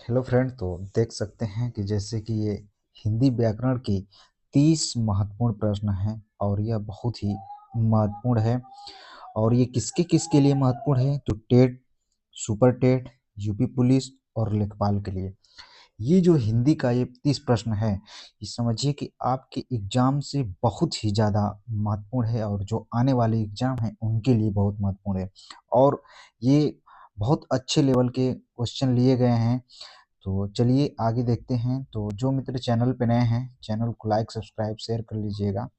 Hello friend. तो देख सकते हैं कि जैसे कि ये हिंदी व्याकरण की 30 महत्वपूर्ण प्रश्न हैं और यह बहुत ही महत्वपूर्ण है। और ये किसके किसके लिए महत्वपूर्ण है? तो TET, super TET, UP police और लेखपाल के लिए। ये जो हिंदी का ये 30 प्रश्न है, ये समझिए कि आपके एग्जाम से बहुत ही ज़्यादा महत्वपूर्ण है और जो आने वाले एग्जाम हैं उनके लिए बहुत महत्वपूर्ण है। और ये बहुत अच्छे लेवल के क्वेश्चन लिए गए हैं। तो चलिए आगे देखते हैं। तो जो मित्र चैनल पे नए हैं, चैनल को लाइक सब्सक्राइब शेयर कर लीजिएगा।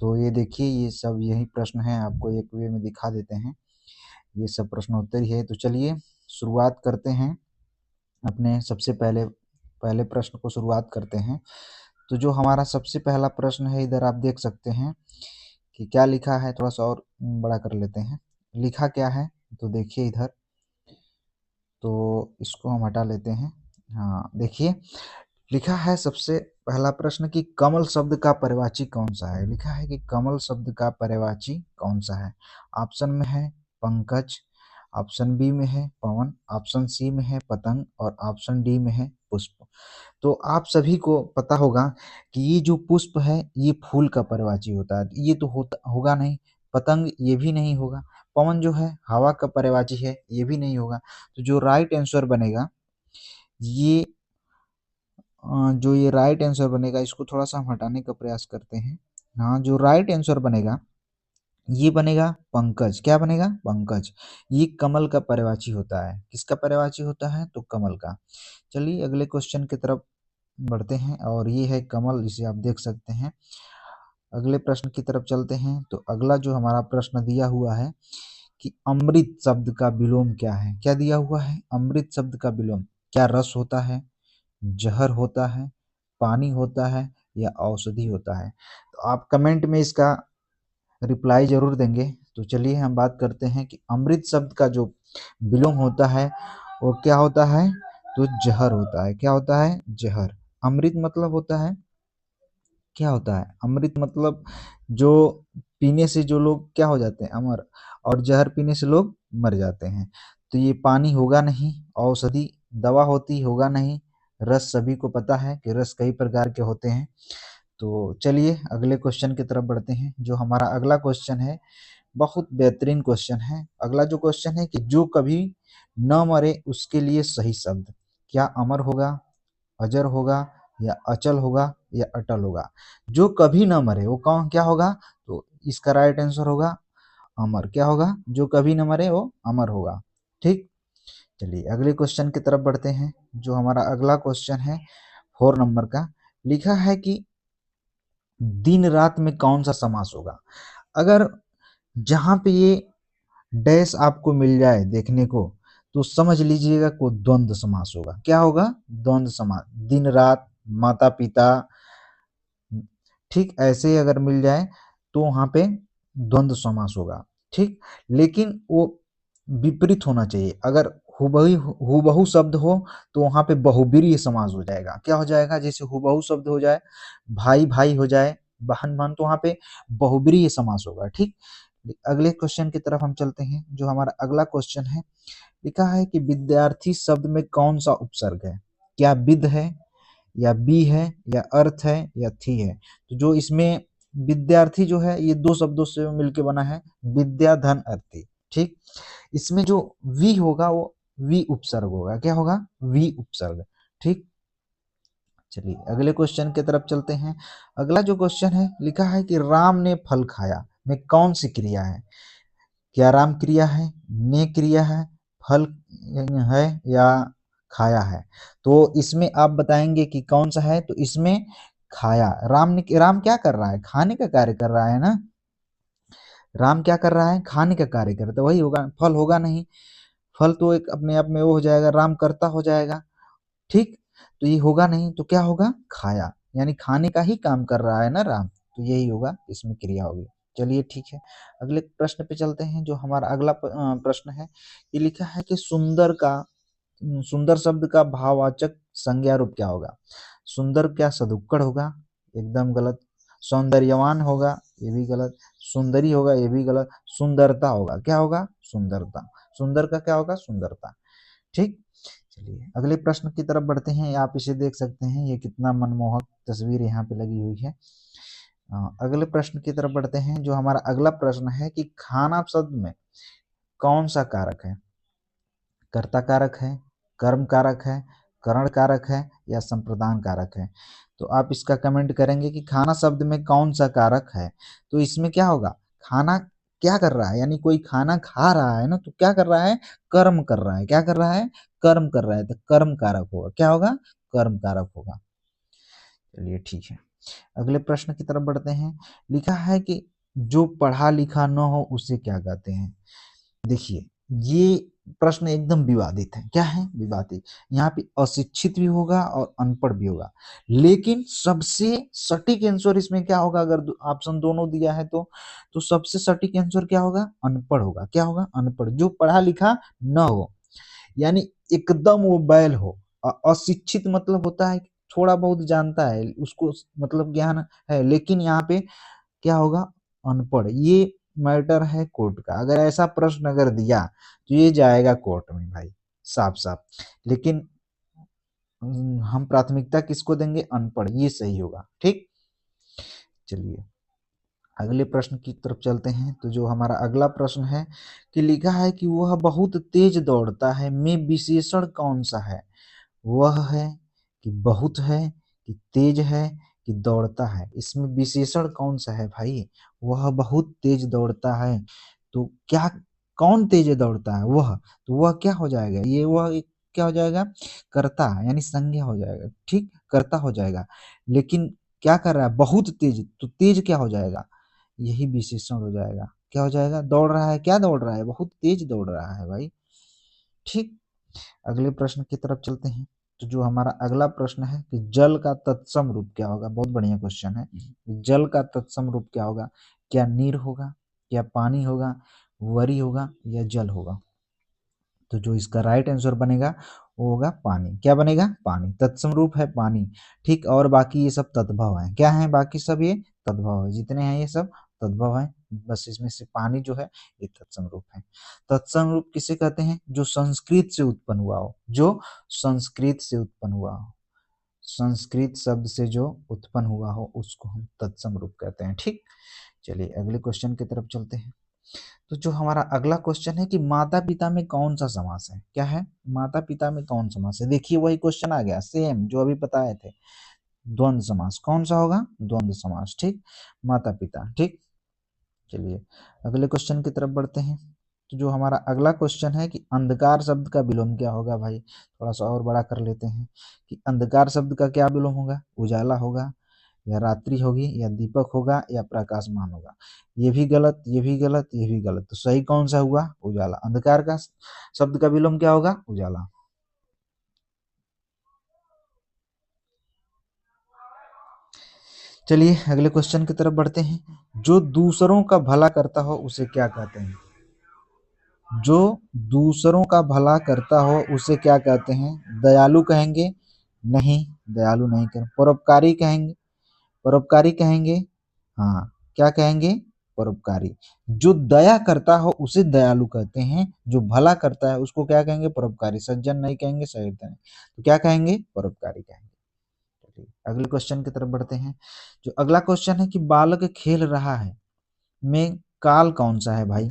तो ये देखिए, ये सब यही प्रश्न हैं, आपको एक वे में दिखा देते हैं। ये सब प्रश्नोत्तर ही है। तो चलिए शुरुआत करते हैं। अपने सबसे पहले पहले प्रश्न को शुरुआत करते हैं। तो जो हमारा सबसे पहला प्रश्न है, इधर आप देख सकते हैं कि क्या लिखा है। थोड़ा सा और बड़ा कर लेते हैं। लिखा क्या है तो देखिए इधर। तो इसको हम हटा लेते हैं। हाँ देखिए, लिखा है सबसे पहला प्रश्न कि कमल शब्द का पर्यायवाची कौन सा है। लिखा है कि कमल शब्द का पर्यायवाची कौन सा है। ऑप्शन में है पंकज, ऑप्शन बी में है पवन, ऑप्शन सी में है पतंग और ऑप्शन डी में है पुष्प। तो आप सभी को पता होगा कि ये जो पुष्प है ये फूल का पर्यायवाची होता है। ये तो होगा नहीं। पतंग ये भी नहीं होगा। पवन जो है हवा का पर्यायवाची है, ये भी नहीं होगा। तो जो राइट आंसर बनेगा, ये जो ये राइट आंसर बनेगा, इसको थोड़ा सा हम हटाने का प्रयास करते हैं। हाँ, जो राइट आंसर बनेगा ये बनेगा पंकज। क्या बनेगा? पंकज। ये कमल का पर्यायवाची होता है। किसका पर्यायवाची होता है? तो कमल का। चलिए अगले क्वेश्चन की तरफ बढ़ते हैं और ये है कमल, इसे आप देख सकते हैं। अगले प्रश्न की तरफ चलते हैं। तो अगला जो हमारा प्रश्न दिया हुआ है कि अमृत शब्द का विलोम क्या है। क्या दिया हुआ है? अमृत शब्द का विलोम। क्या रस होता है, जहर होता है, पानी होता है या औषधि होता है? तो आप कमेंट में इसका रिप्लाई जरूर देंगे। तो चलिए हम बात करते हैं कि अमृत शब्द का जो विलोम होता है वो क्या होता है? तो जहर होता है। क्या होता है? जहर। अमृत मतलब होता है, क्या होता है? अमृत मतलब जो पीने से जो लोग क्या हो जाते हैं? अमर। और जहर पीने से लोग मर जाते हैं। तो ये पानी होगा नहीं, औषधि दवा होती होगा नहीं, रस सभी को पता है कि रस कई प्रकार के होते हैं। तो चलिए अगले क्वेश्चन की तरफ बढ़ते हैं। जो हमारा अगला क्वेश्चन है, बहुत बेहतरीन क्वेश्चन है। अगला जो क्वेश्चन है कि जो कभी न मरे उसके लिए सही शब्द। क्या अमर होगा, अजर होगा या अचल होगा या अटल होगा? जो कभी ना मरे वो कौन क्या होगा? तो इसका राइट आंसर होगा अमर। क्या होगा? जो कभी न मरे वो अमर होगा। ठीक। चलिए अगले क्वेश्चन की तरफ बढ़ते हैं। जो हमारा अगला क्वेश्चन है 4 नंबर का, लिखा है कि दिन रात में कौन सा समास होगा। अगर जहां पे ये डैश आपको मिल जाए देखने को, तो समझ लीजिएगा को द्वंद्व समास होगा। क्या होगा? द्वंद्व समास। दिन रात, माता पिता, ठीक ऐसे अगर मिल जाए तो वहां पे द्वंद्व समास होगा। ठीक। लेकिन वो विपरीत होना चाहिए। अगर हुबहू शब्द हो तो वहां पे बहुब्रीहि समास हो जाएगा। क्या हो जाएगा? जैसे हुबहू शब्द हो जाए, भाई भाई हो जाए, बहन बहन, तो वहां पे बहुब्रीहि समास होगा। ठीक। अगले क्वेश्चन की तरफ हम चलते हैं। जो हमारा अगला क्वेश्चन है, लिखा है कि विद्यार्थी शब्द में कौन सा उपसर्ग है। क्या विद है या बी है या अर्थ है या थी है? तो जो इसमें विद्यार्थी जो है ये दो शब्दों से मिलकर बना है, विद्या धन अर्थी। ठीक। इसमें जो वी होगा वो वी उपसर्ग होगा। क्या होगा? वी उपसर्ग। ठीक। चलिए अगले क्वेश्चन की तरफ चलते हैं। अगला जो क्वेश्चन है, लिखा है कि राम ने फल खाया में कौन सी क्रिया है। क्या राम क्रिया है, ने क्रिया है, फल है या खाया है? तो इसमें आप बताएंगे कि कौन सा है। तो इसमें खाया। राम क्या कर रहा है? खाने का कार्य कर रहा है ना। राम क्या कर रहा है? खाने का कार्य कर रहा है, तो वही होगा, फल होगा नहीं। फल तो एक अपने आप में वो हो जाएगा, राम करता हो जाएगा। ठीक। तो ये होगा नहीं, तो क्या होगा? खाया। यानी खाने का ही काम कर रहा है ना राम, तो यही होगा, इसमें क्रिया होगी। चलिए ठीक है। अगले प्रश्न पे चलते हैं। जो हमारा अगला प्रश्न है, ये लिखा है कि सुंदर शब्द का भाववाचक संज्ञा रूप क्या होगा। सुंदर क्या सदुक्कड़ होगा? एकदम गलत। सौंदर्यवान होगा? ये भी गलत। सुंदरी होगा? ये भी गलत। सुंदरता होगा? क्या होगा? सुंदरता। सुंदर का क्या होगा? सुंदरता। ठीक। चलिए अगले प्रश्न की तरफ बढ़ते हैं। आप इसे देख सकते हैं, ये कितना मनमोहक तस्वीर यहाँ पे लगी हुई है। अगले प्रश्न की तरफ बढ़ते हैं। जो हमारा अगला प्रश्न है कि खाना शब्द में कौन सा कारक है? कर्ता कारक है, कर्म कारक है, करण कारक है या संप्रदान कारक है? तो आप इसका कमेंट करेंगे कि खाना शब्द में कौन सा कारक है। तो इसमें क्या होगा, खाना क्या कर रहा है, यानी कोई खाना खा रहा है ना, तो क्या कर रहा है, कर्म कर रहा है। क्या कर रहा है, कर्म कर रहा है, तो कर्म कारक होगा। क्या होगा, कर्म कारक होगा। चलिए ठीक है, अगले प्रश्न की तरफ बढ़ते हैं। लिखा है कि जो पढ़ा लिखा न हो उसे क्या कहते हैं? देखिए ये प्रश्न एकदम विवादित है। क्या है, विवादित। यहाँ पे अशिक्षित भी होगा और अनपढ़ भी होगा, लेकिन सबसे सटीक आंसर इसमें क्या होगा, अगर ऑप्शन दोनों दिया है तो सबसे सटीक आंसर क्या होगा, अनपढ़ होगा। क्या होगा, अनपढ़। जो पढ़ा लिखा न हो, यानी एकदम वो बैल हो। अशिक्षित मतलब होता है थोड़ा बहुत जानता है, उसको मतलब ज्ञान है, लेकिन यहाँ पे क्या होगा, अनपढ़। ये मैटर है कोर्ट का। अगर ऐसा प्रश्न अगर दिया तो ये जाएगा कोर्ट में भाई, साफ साफ। लेकिन हम प्राथमिकता किसको देंगे, अनपढ़, ये सही होगा। ठीक, चलिए अगले प्रश्न की तरफ चलते हैं। तो जो हमारा अगला प्रश्न है कि लिखा है कि वह बहुत तेज दौड़ता है में विशेषण कौन सा है? वह है कि बहुत है कि तेज है कि दौड़ता है? इसमें विशेषण कौन सा है भाई? वह बहुत तेज दौड़ता है, तो क्या, कौन तेज दौड़ता है, वह, तो वह क्या हो जाएगा, ये वह एक क्या हो जाएगा, कर्ता, यानी संज्ञा हो जाएगा। ठीक, कर्ता हो जाएगा। लेकिन क्या कर रहा है, बहुत तेज, तो तेज क्या हो जाएगा, यही विशेषण हो जाएगा। क्या हो जाएगा, दौड़ रहा है, क्या दौड़ रहा है, बहुत तेज दौड़ रहा है भाई। ठीक, अगले प्रश्न की तरफ चलते हैं। तो जो हमारा अगला प्रश्न है कि जल का तत्सम रूप क्या होगा? बहुत बढ़िया क्वेश्चन है। जल का तत्सम रूप क्या होगा? क्या नीर होगा, क्या पानी होगा, वरी होगा या जल होगा? तो जो इसका राइट आंसर बनेगा वो होगा पानी। क्या बनेगा, पानी। तत्सम रूप है पानी। ठीक, और बाकी ये सब तद्भव है। क्या है, बाकी सब ये तद्भव है, जितने हैं ये सब तद्भव है। बस इसमें से पानी जो है ये तत्सम रूप है। तत्सम रूप किसे कहते हैं? जो संस्कृत से उत्पन्न हुआ हो, जो संस्कृत से उत्पन्न हुआ हो, संस्कृत शब्द से जो उत्पन्न हुआ हो उसको हम तत्सम रूप कहते हैं। ठीक, चलिए अगले क्वेश्चन की तरफ चलते हैं। तो जो हमारा अगला क्वेश्चन है कि माता पिता में कौन सा समास है? क्या है, माता पिता में कौन समास है? देखिए वही क्वेश्चन आ गया सेम जो अभी बताए थे, द्वंद्व समास। कौन सा होगा, द्वंद्व समास। ठीक, माता पिता। ठीक, चलिए अगले क्वेश्चन की तरफ बढ़ते हैं। तो जो हमारा अगला क्वेश्चन है कि अंधकार शब्द का विलोम क्या होगा? भाई थोड़ा सा और बड़ा कर लेते हैं कि अंधकार शब्द का क्या विलोम होगा? उजाला होगा या रात्रि होगी या दीपक होगा या प्रकाशमान होगा? ये भी गलत, ये भी गलत, ये भी गलत। तो सही कौन सा हुआ? उजाला। अंधकार का शब्द का विलोम क्या होगा? उजाला। चलिए अगले क्वेश्चन की तरफ बढ़ते हैं। जो दूसरों का भला करता हो उसे क्या कहते हैं? जो दूसरों का भला करता हो उसे क्या कहते हैं? दयालु कहेंगे? नहीं, दयालु नहीं कहेंगे। परोपकारी कहेंगे? परोपकारी कहेंगे? हाँ, क्या कहेंगे? परोपकारी। जो दया करता हो उसे दयालु कहते हैं, जो भला करता है उसको क्या कहेंगे? परोपकारी। सज्जन नहीं कहेंगे, सहिष्णु नहीं, तो क्या कहेंगे? परोपकारी कहेंगे। चलिए अगले क्वेश्चन की तरफ बढ़ते हैं। जो अगला क्वेश्चन है कि बालक खेल रहा है में काल कौन सा है भाई?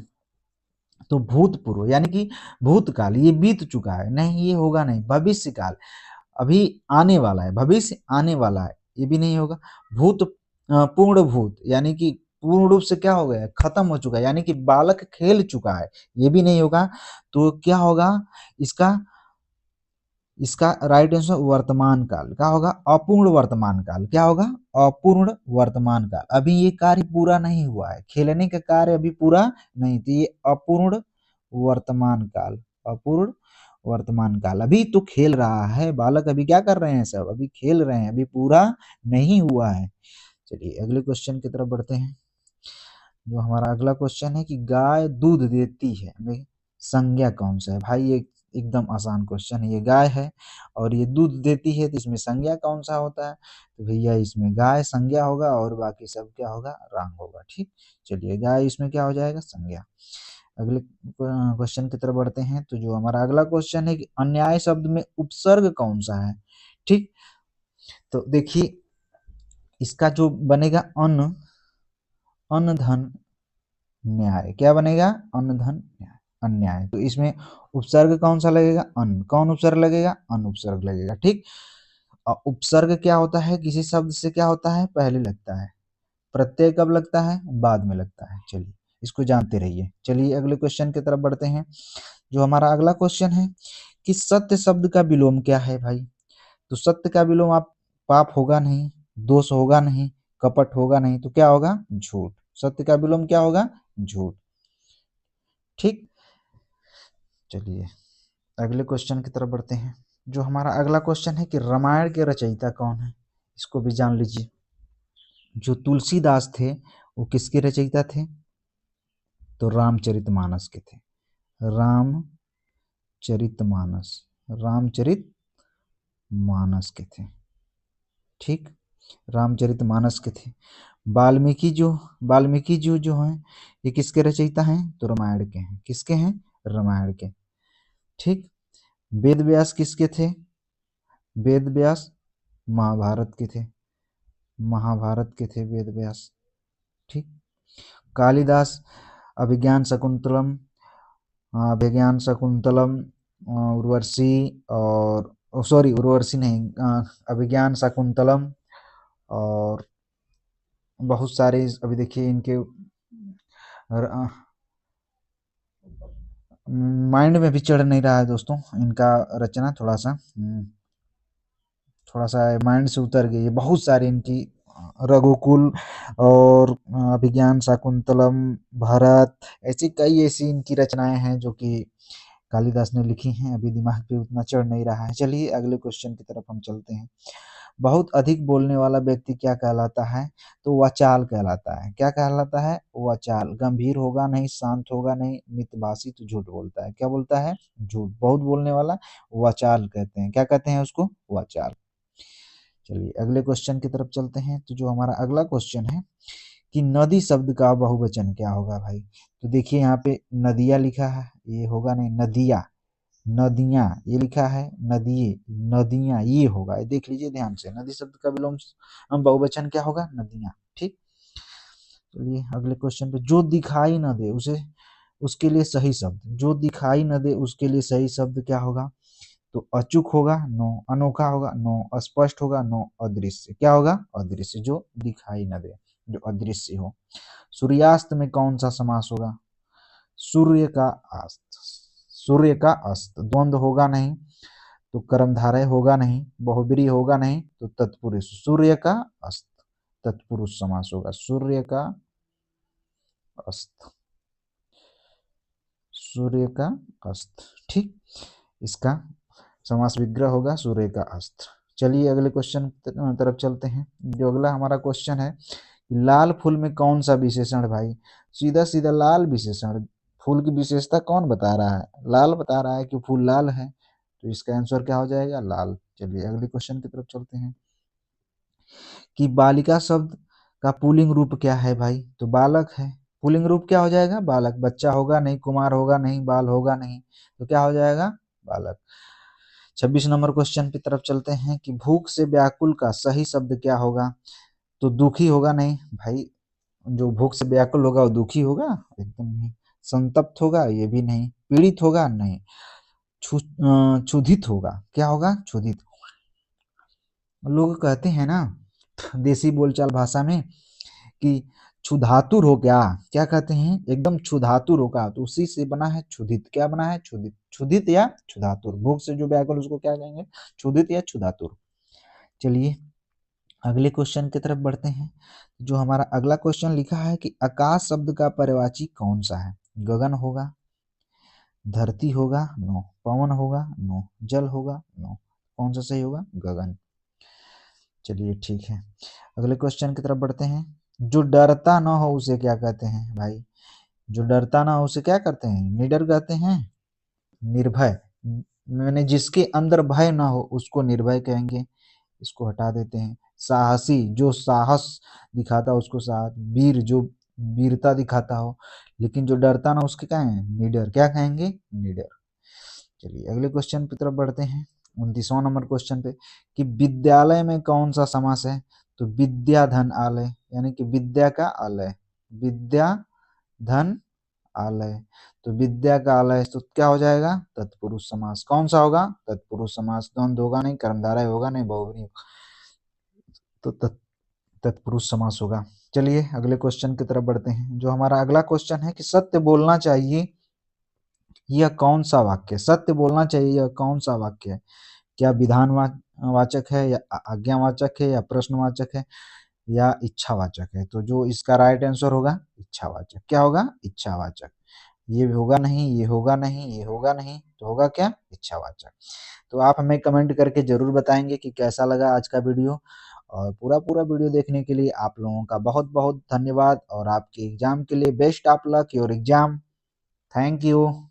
तो भूतपूर्व, यानी कि भूतकाल, ये बीत चुका है, नहीं ये होगा नहीं। भविष्य काल, अभी आने वाला है, भविष्य आने वाला है, ये भी नहीं होगा। भूत, पूर्ण भूत, यानी कि पूर्ण रूप से क्या हो गया है, खत्म हो चुका है, यानी कि बालक खेल चुका है, ये भी नहीं होगा। तो क्या होगा इसका, इसका राइट आंसर वर्तमान काल। क्या होगा? अपूर्ण वर्तमान काल। क्या होगा? अपूर्ण वर्तमान काल। अभी ये कार्य पूरा नहीं हुआ है, खेलने का कार्य अभी पूरा नहीं, तो ये अपूर्ण वर्तमान काल। अपूर्ण वर्तमान काल, अभी तो खेल रहा है बालक, अभी क्या कर रहे हैं, सब अभी खेल रहे हैं, अभी पूरा नहीं हुआ है। चलिए अगले क्वेश्चन की तरफ बढ़ते हैं। जो हमारा अगला क्वेश्चन है कि गाय दूध देती है में संज्ञा कौन सा है? भाई ये एकदम आसान क्वेश्चन है। ये गाय है और ये दूध देती है, तो इसमें संज्ञा कौन सा होता है? तो भैया इसमें गाय संज्ञा होगा और बाकी सब क्या होगा? रांग होगा। ठीक, चलिए गाय इसमें क्या हो जाएगा? संज्ञा। अगले क्वेश्चन की तरफ बढ़ते हैं। तो जो हमारा अगला क्वेश्चन है कि अन्याय शब्द में उपसर्ग कौन सा है। ठीक, तो देखिए इसका जो बनेगा अन, अन धन न्याय। क्या बनेगा? अन धन न्याय, अन्याय। तो इसमें उपसर्ग कौन सा लगेगा? अन। कौन उपसर्ग लगेगा? अन उपसर्ग लगेगा। ठीक, उपसर्ग क्या होता है? किसी शब्द से क्या होता है? पहले लगता है। प्रत्यय कब लगता है? बाद में लगता है। चलिए इसको जानते रहिए। चलिए अगले क्वेश्चन की तरफ बढ़ते हैं। जो हमारा अगला क्वेश्चन है कि सत्य शब्द का विलोम क्या है भाई। तो सत्य का विलोम आप पाप होगा नहीं, दोष होगा नहीं, कपट होगा नहीं, तो क्या होगा? झूठ। सत्य का विलोम क्या होगा? झूठ। ठीक, चलिए अगले क्वेश्चन की तरफ बढ़ते हैं। जो हमारा अगला क्वेश्चन है कि रामायण के रचयिता कौन है, इसको भी जान लीजिए। जो तुलसीदास थे वो किसके रचयिता थे? तो रामचरितमानस के थे। रामचरितमानस, रामचरितमानस के थे। ठीक, रामचरितमानस के थे। वाल्मीकि जो हैं ये किसके रचयिता हैं? तो रामायण के हैं। किसके हैं? रामायण के। ठीक, वेद व्यास किसके थे? वेद व्यास महाभारत के थे। महाभारत के थे वेद व्यास। ठीक, कालिदास अभिज्ञान शकुंतलम, अभिज्ञान शकुंतलम, उर्वशी और सॉरी उर्वशी नहीं, अभिज्ञान शकुंतलम और बहुत सारे अभी देखिए इनके माइंड में भी चढ़ नहीं रहा है दोस्तों इनका रचना। थोड़ा सा माइंड से उतर गई है। बहुत सारी इनकी रघुकुल और अभिज्ञान शाकुंतलम, भरत, ऐसी कई ऐसी इनकी रचनाएं हैं जो कि कालिदास ने लिखी हैं। अभी दिमाग पे उतना चढ़ नहीं रहा है। चलिए अगले क्वेश्चन की तरफ हम चलते हैं। बहुत अधिक बोलने वाला व्यक्ति क्या कहलाता है? तो वाचाल कहलाता है। क्या कहलाता है? वाचाल। गंभीर होगा नहीं, शांत होगा नहीं, मितभाषी तो झूठ बोलता है। क्या बोलता है? झूठ। बहुत बोलने वाला वाचाल कहते हैं। क्या कहते हैं उसको? वाचाल। चलिए अगले क्वेश्चन की तरफ चलते हैं। तो जो हमारा अगला क्वेश्चन है कि नदी शब्द का बहुवचन क्या होगा भाई। तो देखिए यहाँ पे नदिया लिखा है, ये होगा नहीं, नदिया। नदियां ये लिखा है, नदिये, नदियां ये होगा। ये देख लीजिए ध्यान से। नदी शब्द का विलोम बहुवचन क्या होगा? नदियां। ठीक, चलिए अगले क्वेश्चन पे। जो दिखाई न दे उसे, उसके लिए सही शब्द। जो दिखाई न दे उसके लिए सही शब्द क्या होगा? तो अचूक होगा नो, अनोखा होगा नो, अस्पष्ट होगा नो, अदृश्य। क्या होगा? अदृश्य। जो दिखाई न दे, जो अदृश्य हो। सूर्यास्त में कौन सा समास होगा? सूर्य का अस्त। सूर्य का अस्त। द्वंद्व होगा नहीं तो कर्मधारय होगा नहीं, बहुब्रीहि होगा नहीं तो तत्पुरुष। सूर्य का अस्त तत्पुरुष समास होगा। सूर्य का अस्त, सूर्य का अस्त। ठीक, इसका समास विग्रह होगा सूर्य का अस्त। चलिए अगले क्वेश्चन तरफ चलते हैं। जो अगला हमारा क्वेश्चन है, लाल फूल में कौन सा विशेषण भाई। सीधा सीधा लाल विशेषण। फूल की विशेषता कौन बता रहा है? लाल बता रहा है कि फूल लाल है, तो इसका आंसर क्या हो जाएगा? लाल। चलिए अगले क्वेश्चन की तरफ चलते हैं कि बालिका शब्द का पुल्लिंग रूप क्या है भाई। तो बालक है। पुल्लिंग रूप क्या हो जाएगा? बालक। बच्चा होगा नहीं, कुमार होगा नहीं, बाल होगा नहीं, तो क्या हो जाएगा? बालक। 26 नंबर क्वेश्चन की तरफ चलते हैं कि भूख से व्याकुल का सही शब्द क्या होगा। तो दुखी होगा नहीं भाई, जो भूख से व्याकुल होगा वो दुखी होगा? एकदम नहीं। संतप्त होगा? ये भी नहीं। पीड़ित होगा? नहीं। क्षुधित होगा? क्या होगा? क्षुधित। लोग कहते हैं ना देसी बोलचाल भाषा में कि क्षुधातुर हो क्या। क्या कहते हैं? एकदम क्षुधातुर होगा, तो उसी से बना है क्षुधित। क्या बना है? क्षुधित। क्षुधित या क्षुधातुर। भूख से जो व्याकुल उसको क्या कहेंगे? क्षुधित या क्षुधातुर। चलिए अगले क्वेश्चन की तरफ बढ़ते हैं। जो हमारा अगला क्वेश्चन लिखा है कि आकाश शब्द का पर्यायवाची कौन सा है। गगन होगा, धरती होगा नो, पवन होगा नो, जल होगा नो, कौन सा सही होगा? गगन। चलिए ठीक है अगले क्वेश्चन की तरफ बढ़ते हैं। जो डरता ना हो उसे क्या कहते हैं भाई। जो डरता ना हो उसे क्या करते हैं? निडर कहते हैं। निर्भय, मैंने जिसके अंदर भय ना हो उसको निर्भय कहेंगे। इसको हटा देते हैं। साहसी, जो साहस दिखाता है उसको साहस। वीर, जो वीरता दिखाता हो, लेकिन जो डरता ना उसके क्या है, निडर। क्या कहेंगे, निडर। चलिए अगले क्वेश्चन की तरफ बढ़ते हैं, 29वां नंबर क्वेश्चन पे, कि विद्यालय में कौन सा समास है? तो विद्या धन आलय, यानी कि विद्या का आलय, विद्या धन आलय। तो विद्या का आलय तो क्या हो जाएगा, तत्पुरुष समास। कौन सा होगा, तत्पुरुष समास। द्वंद्व होगा नहीं, कर्मधारय होगा नहीं, बहुव्रीहि, तो तत्पुरुष समास होगा। चलिए अगले क्वेश्चन की तरफ बढ़ते हैं। जो हमारा अगला क्वेश्चन है कि सत्य बोलना चाहिए, यह कौन सा वाक्य, सत्य बोलना चाहिए यह कौन सा वाक्य है? क्या विधान वाचक है, या आज्ञावाचक है, या प्रश्नवाचक है, या इच्छावाचक है? तो जो इसका राइट आंसर होगा, इच्छावाचक। क्या होगा, इच्छावाचक। ये होगा नहीं, ये होगा नहीं, ये होगा नहीं, तो होगा क्या, इच्छावाचक। तो आप हमें कमेंट करके जरूर बताएंगे कि कैसा लगा आज का वीडियो, और पूरा पूरा वीडियो देखने के लिए आप लोगों का बहुत बहुत धन्यवाद, और आपके एग्जाम के लिए best of luck your exam. Thank you.